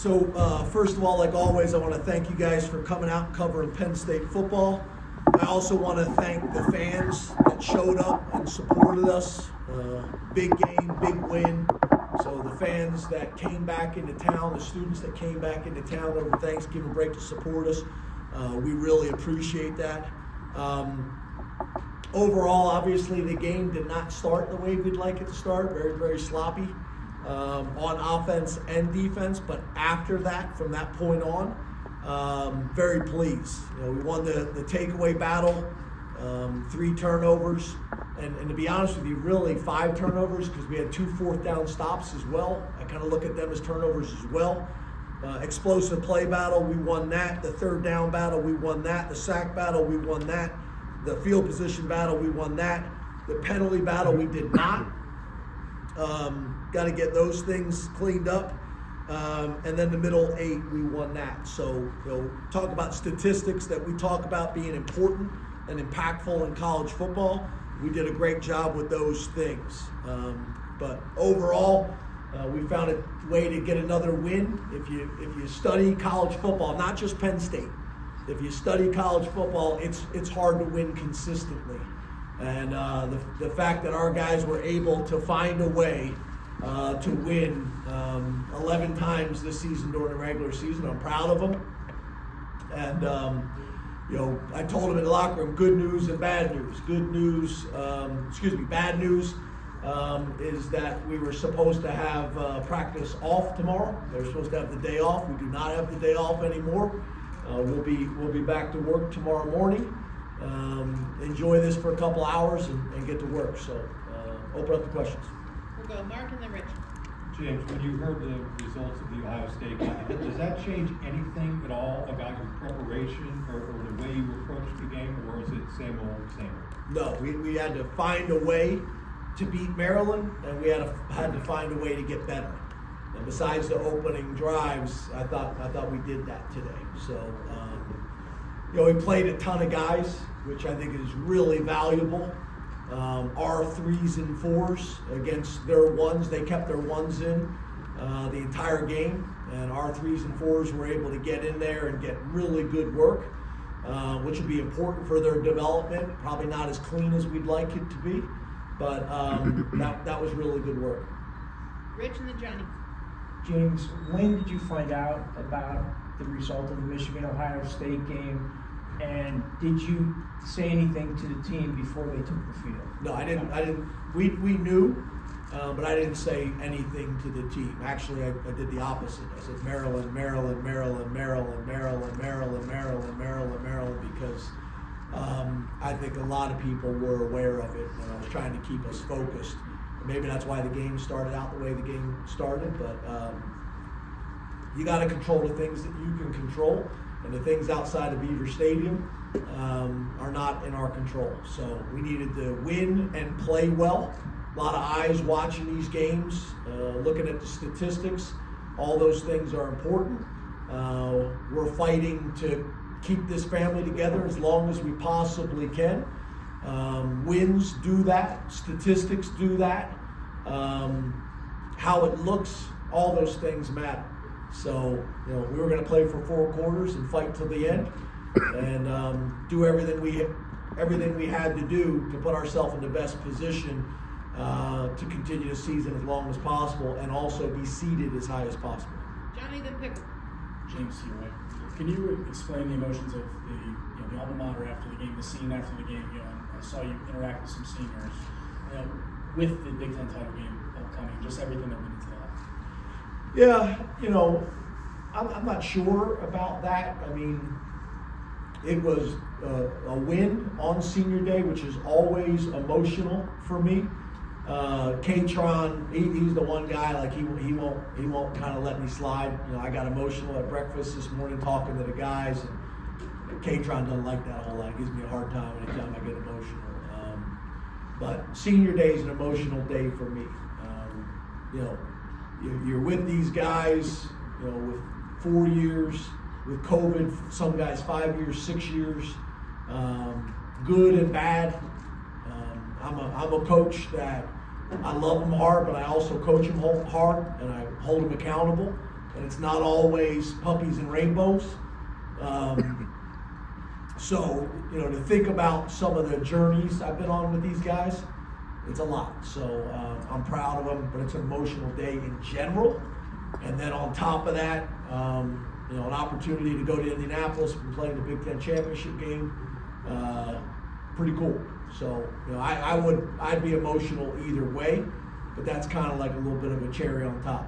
First of all, like always, I want to thank you guys for coming out and covering Penn State football. I also want to thank the fans that showed up and supported us. Big game, big win. So the fans that came back into town, the students that came back into town over Thanksgiving break to support us, we really appreciate that. Overall, obviously, the game did not start the way we'd like it to start. Very, very sloppy on offense and defense. But after that, from that point on, very pleased. We won the takeaway battle, 3 turnovers, and to be honest with you, really 5 turnovers because we had 2 fourth down stops as well. I kind of look at them as turnovers as well. Explosive play battle, we won that. The 3rd down battle, we won that. The sack battle, we won that. The field position battle, we won that. The penalty battle, we did not. Got to get those things cleaned up. And then the middle 8, we won that. So, talk about statistics that we talk about being important and impactful in college football. We did a great job with those things. But overall, we found a way to get another win. If you study college football, not just Penn State, if you study college football, it's hard to win consistently. And the fact that our guys were able to find a way to win 11 times this season during the regular season, I'm proud of them. And I told them in the locker room, good news and bad news. Bad news is that we were supposed to have practice off tomorrow. They're supposed to have the day off. We do not have the day off anymore. We'll be back to work tomorrow morning. Enjoy this for a couple hours and get to work. So open up the questions. We'll go Mark and then Rich. James, when you heard the results of the Ohio State game, does that change anything at all about your preparation or the way you approached the game, or is it same old, same old? No, we had to find a way to beat Maryland, and we had to find a way to get better. And besides the opening drives, I thought we did that today. So, we played a ton of guys, which I think is really valuable. Our 3s and 4s against their 1s, they kept their 1s in the entire game, and our 3s and 4s were able to get in there and get really good work, which will be important for their development. Probably not as clean as we'd like it to be, but that was really good work. Rich and then Johnny. James, when did you find out about the result of the Michigan-Ohio State game? And did you say anything to the team before they took the field? No, I didn't. We knew, but I didn't say anything to the team. Actually, I did the opposite. I said Maryland, Maryland, Maryland, Maryland, Maryland, Maryland, Maryland, Maryland, Maryland, because I think a lot of people were aware of it, and I was trying to keep us focused. Maybe that's why the game started out the way the game started, but you got to control the things that you can control. And the things outside of Beaver Stadium are not in our control. So we needed to win and play well. A lot of eyes watching these games, looking at the statistics. All those things are important. We're fighting to keep this family together as long as we possibly can. Wins do that. Statistics do that. How it looks, all those things matter. So, we were going to play for 4 quarters and fight till the end, and do everything we had to do to put ourselves in the best position to continue the season as long as possible, and also be seeded as high as possible. Johnny then Pickle. James here, right? Can you explain the emotions of the alma mater after the game, the scene after the game? I saw you interact with some seniors with the Big Ten title game upcoming, just everything that went into that. Yeah, I'm not sure about that. I mean, it was a win on senior day, which is always emotional for me. K-Tron, he's the one guy, like he won't kind of let me slide. I got emotional at breakfast this morning talking to the guys, and K-Tron doesn't like that a whole lot. He gives me a hard time anytime I get emotional. But senior day is an emotional day for me. You're with these guys, with 4 years, with COVID, some guys 5 years, 6 years, good and bad. I'm a coach that I love them hard, but I also coach them hard, and I hold them accountable. and it's not always puppies and rainbows. So, to think about some of the journeys I've been on with these guys, it's a lot. So I'm proud of them, but it's an emotional day in general. And then on top of that, an opportunity to go to Indianapolis and play in the Big Ten championship game, pretty cool. So, I'd be emotional either way, but that's kind of like a little bit of a cherry on top,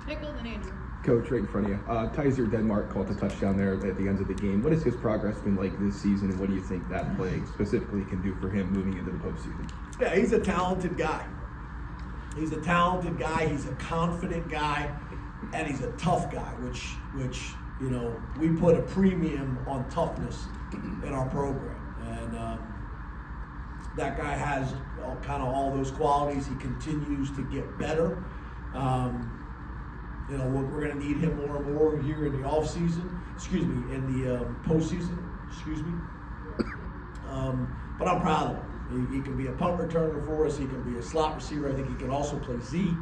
Pickle and Andrew. Coach, right in front of you. Tyser Denmark caught the touchdown there at the end of the game. What has his progress been like this season, and what do you think that play specifically can do for him moving into the postseason? Yeah, he's a talented guy. He's a talented guy. He's a confident guy, and he's a tough guy, which we put a premium on toughness in our program. And that guy has kind of all those qualities. He continues to get better. We're going to need him more and more here in the in the postseason, but I'm proud of him. He can be a punt returner for us. He can be a slot receiver. I think he can also play Z.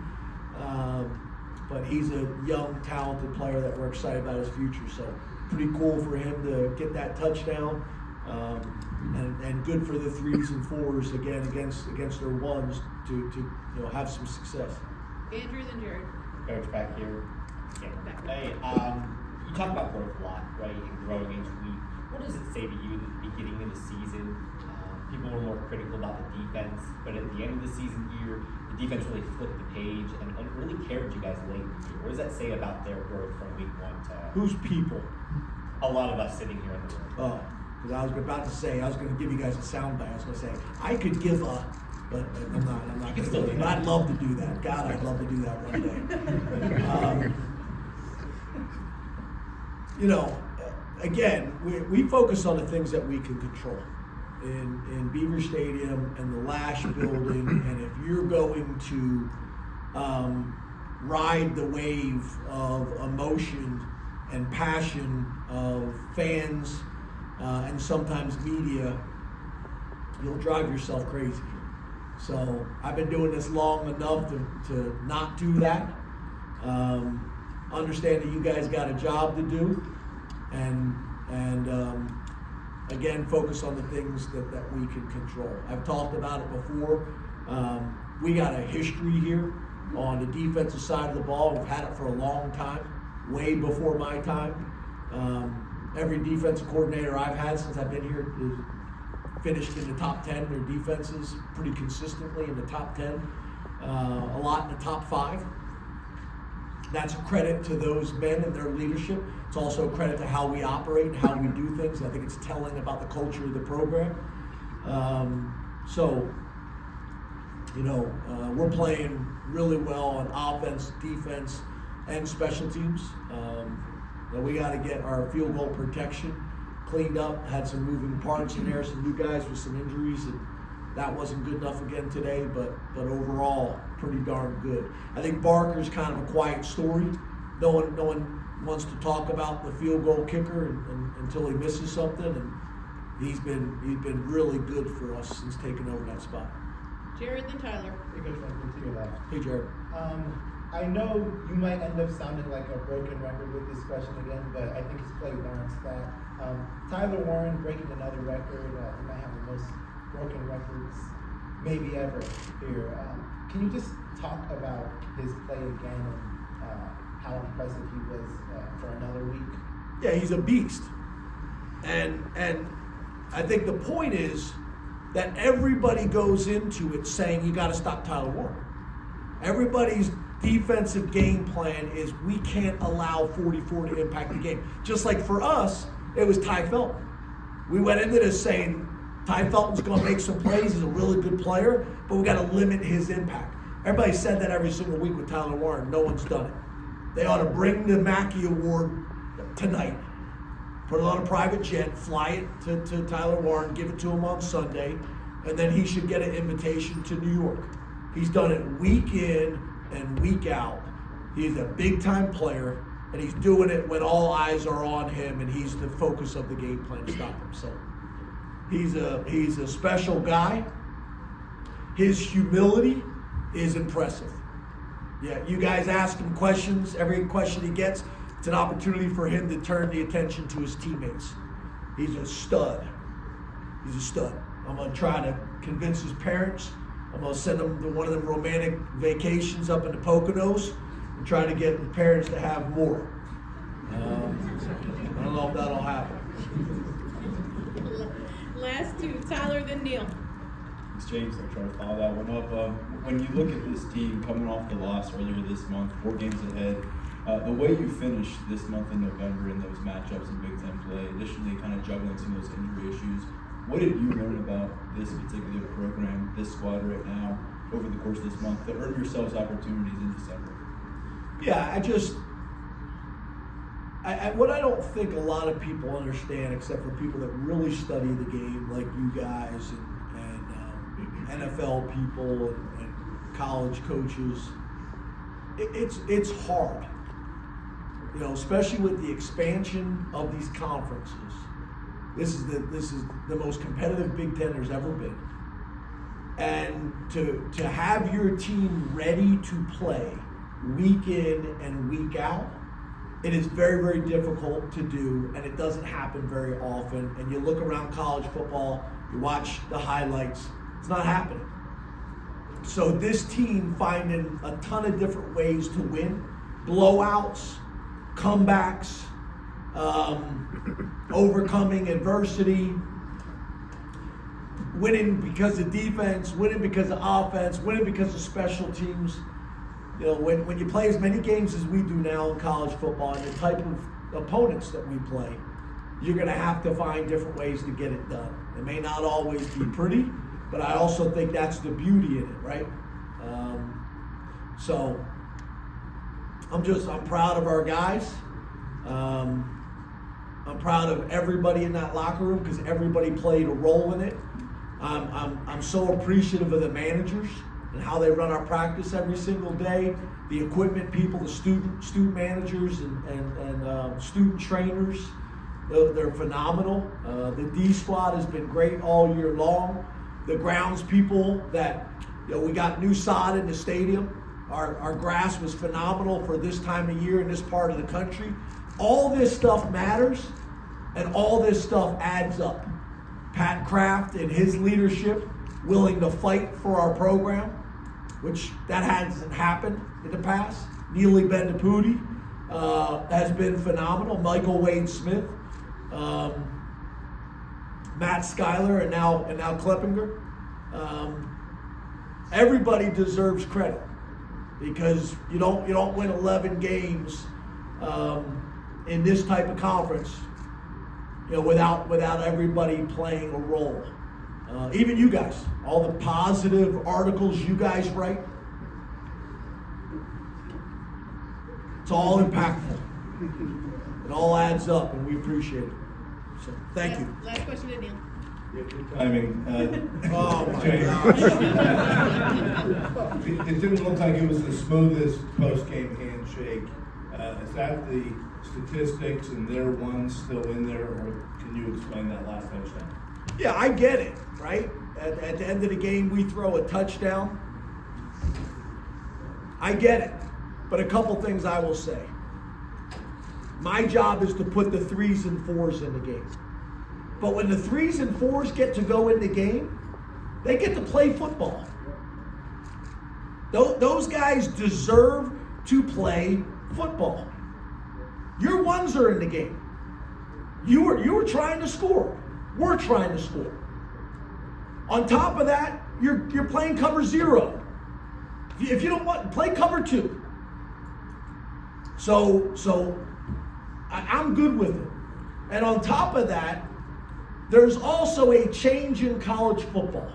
But he's a young, talented player that we're excited about his future. So pretty cool for him to get that touchdown. And good for the 3s and 4s again against their 1s to have some success. Andrew, then Jared. Coach back here. Yeah. Hey, you talk about growth a lot, right? And growing each week. What does it say to you at the beginning of the season? People were more critical about the defense, but at the end of the season here, the defense really flipped the page and really carried you guys late in the year. What does that say about their growth from week 1 to Who's people? a lot of us sitting here in the room? Oh, because I was about to say, I was going to give you guys a sound bite. I was going to say, I could give a, but I'm not going to do that. I'd love to do that. God, I'd love to do that one day. Again, we focus on the things that we can control. In Beaver Stadium and the Lash building, and if you're going to ride the wave of emotion and passion of fans and sometimes media, you'll drive yourself crazy. So I've been doing this long enough to not do that. Understand that you guys got a job to do, and again, focus on the things that we can control. I've talked about it before. We got a history here on the defensive side of the ball. We've had it for a long time, way before my time. Every defensive coordinator I've had since I've been here is finished in the top 10. Their defenses pretty consistently in the top 10, a lot in the top 5. That's a credit to those men and their leadership. It's also a credit to how we operate and how we do things. I think it's telling about the culture of the program. We're playing really well on offense, defense, and special teams. We got to get our field goal protection cleaned up. Had some moving parts in there, some new guys with some injuries, and that wasn't good enough again today, but overall, pretty darn good. I think Barker's kind of a quiet story. No one wants to talk about the field goal kicker until he misses something, and he's been really good for us since taking over that spot. Jared, then Tyler. Hey, Coach Franklin, to your left. Hey, Jared. I know you might end up sounding like a broken record with this question again, but I think his play warrants that. Tyler Warren breaking another record. He might have the most broken records maybe ever here. Can you just talk about his play again and how impressive he was for another week? Yeah, he's a beast. And I think the point is that everybody goes into it saying you got to stop Tyler Warren. Everybody's defensive game plan is we can't allow 44 to impact the game. Just like for us, it was Ty Felton. We went into this saying Ty Felton's going to make some plays. He's a really good player, but we got to limit his impact. Everybody said that every single week with Tyler Warren. No one's done it. They ought to bring the Mackey Award tonight. Put it on a private jet, fly it to Tyler Warren, give it to him on Sunday, and then he should get an invitation to New York. He's done it week in and week out. He's a big-time player, and he's doing it when all eyes are on him, and he's the focus of the game plan to stop him. So he's a special guy. His humility is impressive. Yeah, you guys ask him questions. Every question he gets, it's an opportunity for him to turn the attention to his teammates. He's a stud. He's a stud. I'm going to try to convince his parents. I'm going to send him to one of them romantic vacations up in the Poconos and try to get the parents to have more. I don't know if that'll happen. Last two, Tyler, then Neil. It's James. I'll try to follow that one up. When you look at this team coming off the loss earlier this month, 4 games ahead, the way you finished this month in November in those matchups in Big Ten play, additionally kind of juggling some of those injury issues, what did you learn about this particular program, this squad right now, over the course of this month to earn yourselves opportunities in December? Yeah, what I don't think a lot of people understand, except for people that really study the game, like you guys and NFL people and college coaches, it's hard. You know, especially with the expansion of these conferences. This is the most competitive Big Ten there's ever been. And to have your team ready to play week in and week out, it is very, very difficult to do, and it doesn't happen very often. And you look around college football, you watch the highlights, it's not happening. So this team finding a ton of different ways to win, blowouts, comebacks, overcoming adversity, winning because of defense, winning because of offense, winning because of special teams. You know, when you play as many games as we do now in college football and the type of opponents that we play, you're going to have to find different ways to get it done. It may not always be pretty, but I also think that's the beauty in it, right? So I'm proud of our guys. I'm proud of everybody in that locker room because everybody played a role in it. I'm so appreciative of the managers and how they run our practice every single day, the equipment people, the student managers and student trainers. They're phenomenal. The D squad has been great all year long. The grounds people that, you know, we got new sod in the stadium. Our grass was phenomenal for this time of year in this part of the country. All this stuff matters, and all this stuff adds up. Pat Kraft and his leadership willing to fight for our program, which that hasn't happened in the past. Neely Bendapudi has been phenomenal. Michael Wade Smith, Matt Schuyler, and now Kleppinger. Everybody deserves credit because you don't win 11 games in this type of conference, you know, without everybody playing a role. Even you guys, all the positive articles you guys write, it's all impactful. It all adds up, and we appreciate it. So, thank you. Last question to Neil. I mean, Oh my James. gosh. It didn't look like it was the smoothest post-game handshake. Is that the statistics and their ones still in there, or can you explain that last touchdown? Yeah, I get it, right? At the end of the game, we throw a touchdown. I get it. But a couple things I will say. My job is to put the 3s and 4s in the game. But when the 3s and 4s get to go in the game, they get to play football. Those guys deserve to play football. Your 1s are in the game. You were trying to score. We're trying to score. On top of that, you're playing cover 0. If you don't want, play cover 2. So I'm good with it. And on top of that, there's also a change in college football.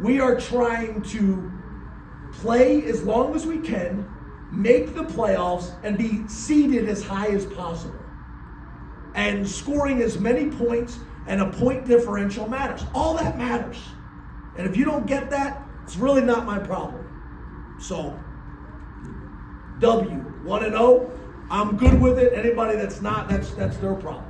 We are trying to play as long as we can, make the playoffs, and be seeded as high as possible. And scoring as many points and a point differential matters. All that matters. And if you don't get that, it's really not my problem. So, W, 1-0. I'm good with it. Anybody that's not, that's their problem.